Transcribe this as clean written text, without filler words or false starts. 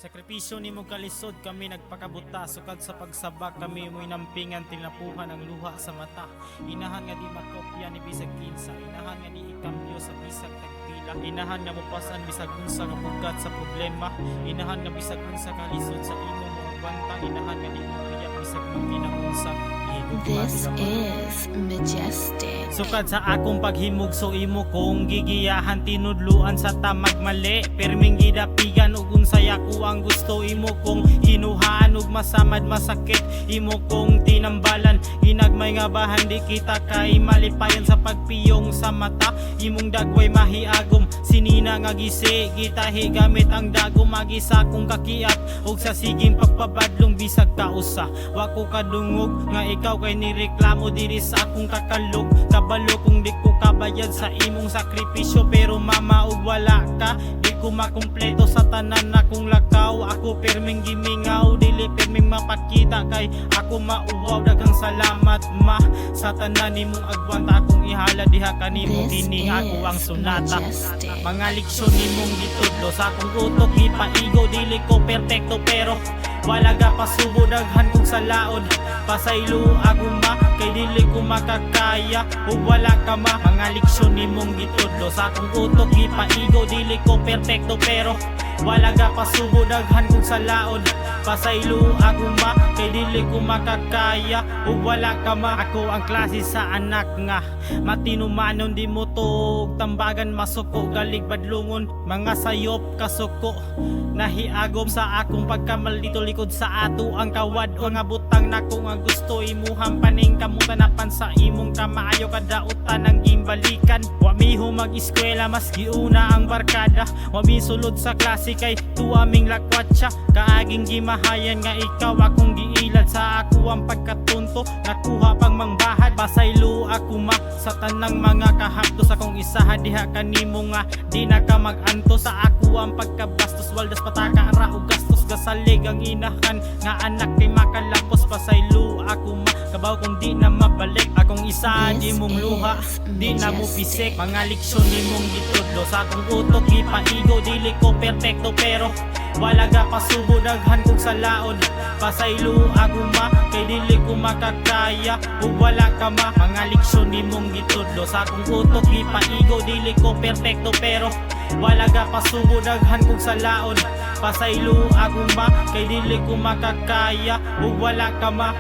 Sakripisyo ni mong kalisod kami nagpakabuta, sukad sa pagsabak kami mo'y nampingan, tinapuhan ang luha sa mata. Inahan nga di makopya ni bisag kinsa, inahan nga di ikambyo sa bisag tagpila, inahan nga mupasan bisag unsa nga bugat sa problema, inahan nga bisag unsa kalisod sa imo mo banta, inahan nga di mupiya bisag magkinaunsa. This is Majestic. Sukad sa akong paghimog so imo kong gigiyahan, tinudluan sa tamag mali, perming gidapigan ug unsay ako ang gusto, imo kong kinuhaan ug masamad masakit, imo kong tinambalan, ginagmay nga bahan di kita kay malipayan sa pagpiyong sa mata, imong dagway mahiagom, sinina nga gisi gitahi gamit ang dagom, magisa kong kakiat ug sa siging pagpabadlong bisag kausa, wa ko kadungog nga ikaw kay nireklamo diri sa akong kakalog, kabalo kung di ko kabayad sa imong sakripisyo, pero mama ug wala ka, di ko makumpleto sa tanan akong lakaw, ako perming gimingaw, dili perming mapakita kay ako mauwaw, daghang salamat ma sa tanan nimong agwanta, akong ihala diha kanimo kini ako ang sunata. Mga leksyon nimong gitudlo sa akong utok, gipaigo dili ko perpekto pero wala ga pasubo, daghan kong salaod, pasaylo ako ma kay dili ko makakaya ug wala ka ma. Mga leksyon nimong gitudlo sa akong utok, gipaigo dili ko perpekto pero wala ga pasubo, daghan kong salaod, pasaylo ako ma kay dili ko makakaya ug wala ka ma. Ako ang klase sa anak nga matinumanon, di mo to tambagan masuko, galig badlungon mga sayop kasuko, nahiagom sa akong pagkamaldito, likod sa ato ang kawad o nga butang nako nga gusto, imuhang paning kamutanapan sa imong kamaayo, kadautan ang gimbalikan, wa mi mag-eskwela mas giuna ang barkada, wa mi sulod sa klase kay tuaming lakwatsa, kaaging gimahayan nga ikaw akong giilad, sa ako ang pagkatunto nakuha pang mangbahad, pasaylo ako ma sa tanang mga kahaptos, akong isaha diha kanimo nga di na ka mag-anto, sa ako ang pagkabastos, waldas pataka ra ug gastos, gasalig ang inahan nga anak kay makalapos, pasaylo ako ma kabaw kung di na mabalik, akong isa di mong luha di na mo pisik. Mga leksyon nimong gitudlo sa akong utok, gipaigo dili ko perpekto pero wala ga pasubo, daghan kong salaod, pasaylo ako ma kay dili ko makakaya ug wala ka ma. Mga leksyon nimong gitudlo sa akong utok, gipaigo dili ko perpekto pero wala ga pasubo, daghan kong salaod, pasaylo ako ma kay dili ko makakaya ug wala ka ma.